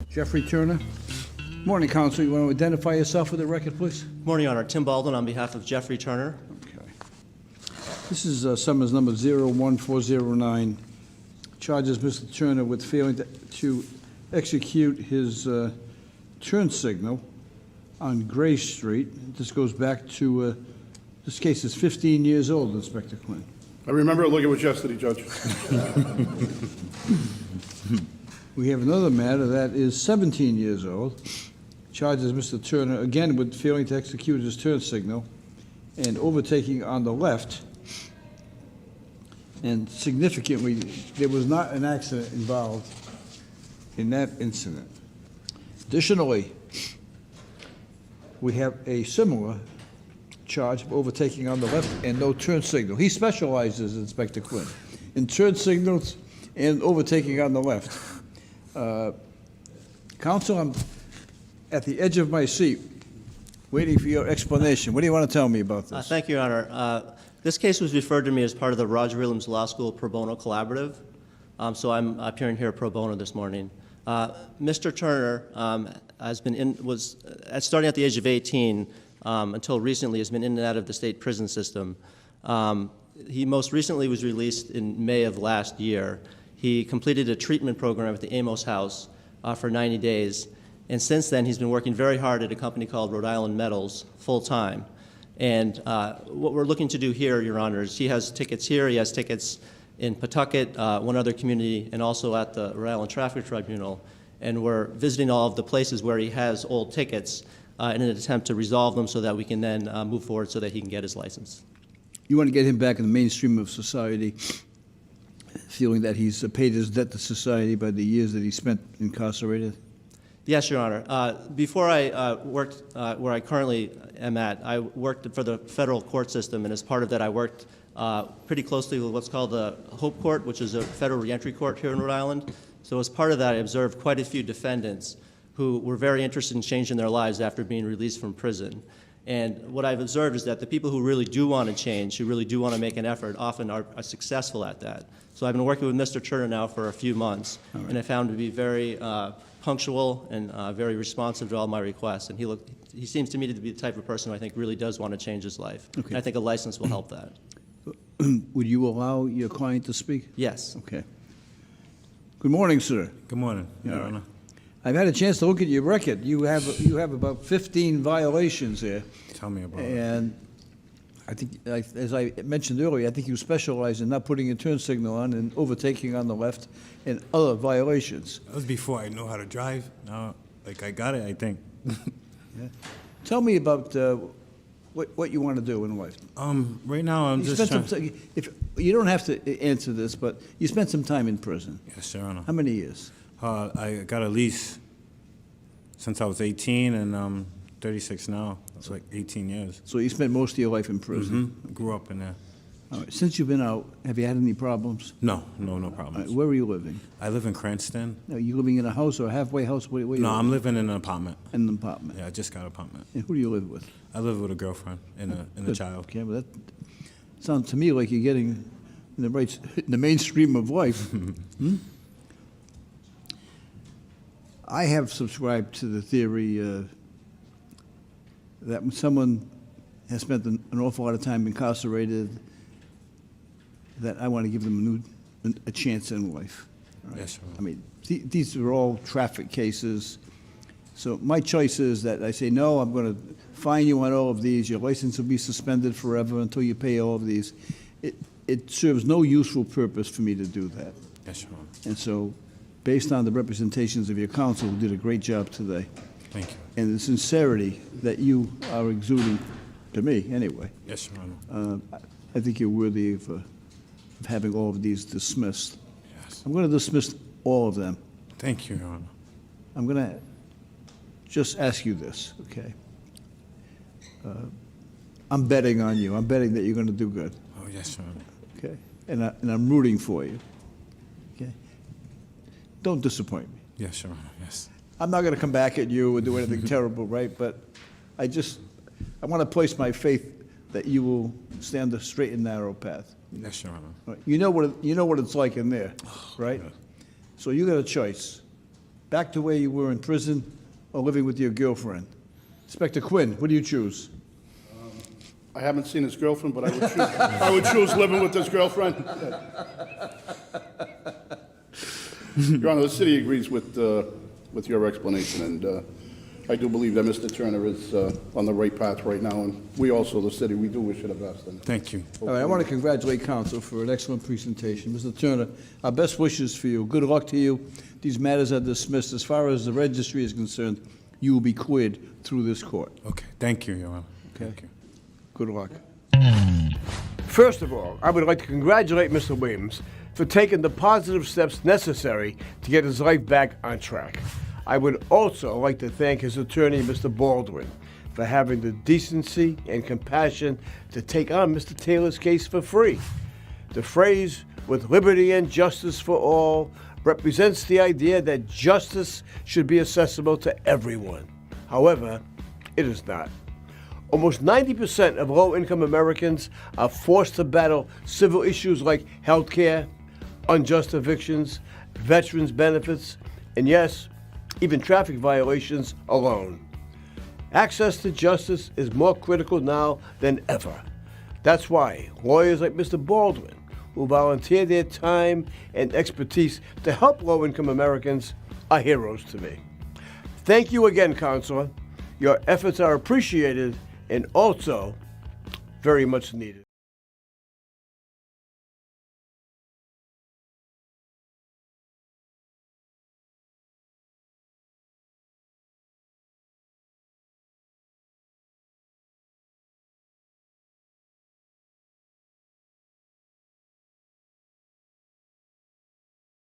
Jeffrey Turner. Morning, Counsel. You want to identify yourself for the record, please? Morning, Your Honor. Tim Baldwin on behalf of Jeffrey Turner. Okay. This is summons number 01409. Charges Mr. Turner with failing to execute his turn signal on Gray Street. This goes back to, this case is 15 years old, Inspector Quinn. I remember it like it was yesterday, Judge. We have another matter that is 17 years old. Charges Mr. Turner again with failing to execute his turn signal and overtaking on the left. And significantly, there was not an accident involved in that incident. Additionally, we have a similar charge of overtaking on the left and no turn signal. He specializes, Inspector Quinn, in turn signals and overtaking on the left. Counsel, I'm at the edge of my seat, waiting for your explanation. What do you want to tell me about this? Thank you, Your Honor. This case was referred to me as part of the Roger Williams Law School Pro Bono Collaborative, so I'm appearing here pro bono this morning. Mr. Turner was starting at the age of 18 until recently has been in and out of the state prison system. He most recently was released in May of last year. He completed a treatment program at the Amos House for 90 days. And since then, he's been working very hard at a company called Rhode Island Metals full-time. And what we're looking to do here, Your Honor, is he has tickets here. He has tickets in Pawtucket, one other community, and also at the Rhode Island Traffic Tribunal. And we're visiting all of the places where he has old tickets in an attempt to resolve them so that we can then move forward so that he can get his license. You want to get him back in the mainstream of society, feeling that he's paid his debt to society by the years that he spent incarcerated? Yes, Your Honor. Before I worked where I currently am at, I worked for the federal court system, and as part of that, I worked pretty closely with what's called the Hope Court, which is a federal reentry court here in Rhode Island. So as part of that, I observed quite a few defendants who were very interested in changing their lives after being released from prison. And what I've observed is that the people who really do want to change, who really do want to make an effort, often are successful at that. So I've been working with Mr. Turner now for a few months, and I found him to be very punctual and very responsive to all my requests. And he seems to me to be the type of person who I think really does want to change his life. Okay. And I think a license will help that. Would you allow your client to speak? Yes. Okay. Good morning, sir. Good morning, Your Honor. I've had a chance to look at your record. You have about 15 violations here. Tell me about it. And I think, as I mentioned earlier, I think you specialize in not putting a turn signal on and overtaking on the left and other violations. That was before I knew how to drive. Now, like, I got it, I think. Yeah. Tell me about what you want to do in life. Right now, I'm just trying... If you don't have to answer this, but you spent some time in prison. Yes, Your Honor. How many years? I got a lease since I was 18, and I'm 36 now. It's like 18 years. So you spent most of your life in prison? Mm-hmm. Grew up in there. All right. Since you've been out, have you had any problems? No problems. Right. Where are you living? I live in Cranston. Are you living in a house or a halfway house? Where No, I'm living in an apartment. In an apartment? Yeah, I just got an apartment. And who do you live with? I live with a girlfriend and a child. Okay, well, that sounds to me like you're getting in the mainstream of life. I have subscribed to the theory that when someone has spent an awful lot of time incarcerated, that I want to give them a chance in life. Right? Yes, sir. I mean, these are all traffic cases. So my choice is that I say, no, I'm going to fine you on all of these. Your license will be suspended forever until you pay all of these. It serves no useful purpose for me to do that. Yes, sir. And so, based on the representations of your counsel, who did a great job today, thank you, and the sincerity that you are exuding, to me anyway, yes, Your Honor. I think you're worthy of having all of these dismissed. Yes. I'm going to dismiss all of them. Thank you, Your Honor. I'm going to just ask you this, okay? I'm betting on you. I'm betting that you're going to do good. Oh, yes, Your Honor. Okay? And I'm rooting for you. Okay? Don't disappoint me. Yes, Your Honor, yes. I'm not going to come back at you or do anything terrible, right? But I want to place my faith that you will stand the straight and narrow path. Yes, Your Honor. Right? You know what it's like in there, right? Yeah. So you got a choice. back to where you were in prison or living with your girlfriend? Inspector Quinn, what do you choose? I haven't seen his girlfriend, but I would choose living with his girlfriend. Your Honor, the city agrees with your explanation, and I do believe that Mr. Turner is on the right path right now, and we also, the city, we do wish you the best. And Thank you. All right, I want to congratulate counsel for an excellent presentation. Mr. Turner, our best wishes for you. Good luck to you. These matters are dismissed. As far as the registry is concerned, you will be cleared through this court. Okay, thank you, Your Honor. Okay. Thank you. Good luck. First of all, I would like to congratulate Mr. Williams for taking the positive steps necessary to get his life back on track. I would also like to thank his attorney, Mr. Baldwin, for having the decency and compassion to take on Mr. Taylor's case for free. The phrase, "with liberty and justice for all," represents the idea that justice should be accessible to everyone. However, it is not. Almost 90% of low-income Americans are forced to battle civil issues like health care, unjust evictions, veterans benefits, and yes, even traffic violations alone. Access to justice is more critical now than ever. That's why lawyers like Mr. Baldwin, who volunteer their time and expertise to help low-income Americans, are heroes to me. Thank you again, Counselor. Your efforts are appreciated and also very much needed.